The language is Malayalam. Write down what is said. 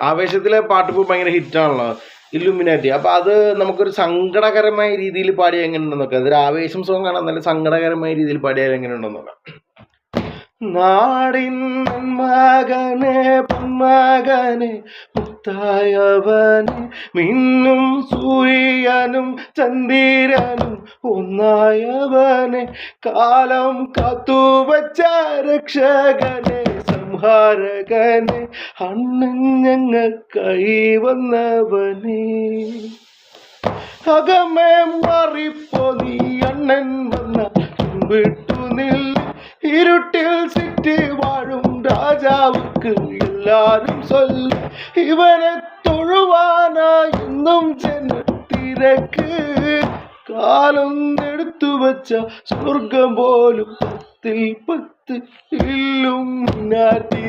ആവേശത്തിലെ പാട്ട് ഇപ്പോൾ ഭയങ്കര ഹിറ്റാണല്ലോ, ഇല്ലുമിനാറ്റി. അപ്പോൾ അത് നമുക്കൊരു സങ്കടകരമായ രീതിയിൽ പാടിയാൽ എങ്ങനെയുണ്ടെന്ന് നോക്കാം. അതൊരു ആവേശം സോങ് ആണ്, എന്നാലും സങ്കടകരമായ രീതിയിൽ പാടിയാൽ എങ്ങനെയുണ്ടെന്ന് നോക്കാം. നാടിൻ മകനെ പൊന്മകനെ മുത്തായവനെ മിന്നും സൂര്യനും ചന്ദ്രനും ഒന്നായവനെ കാലം കാത്തുവച്ച രക്ഷകനെ സംഹാരകനെ അണ്ണൻ ഞങ്ങൾക്കായി വന്നവനെ അകമേ മാറിപ്പോ നീ അണ്ണൻ വന്ന വിട്ടു നിൽ ഇരുട്ടിൽ സിറ്റി വാഴും രാജാവുക്ക് എല്ലാരും சொல்ல ഇവനെ തൊഴുവാനായി എന്നും ജനത്തിരക്ക് കാലം എടുത്തു വച്ച സ്വർഗം പോലും 10 ഇല്ലും നാട്ടി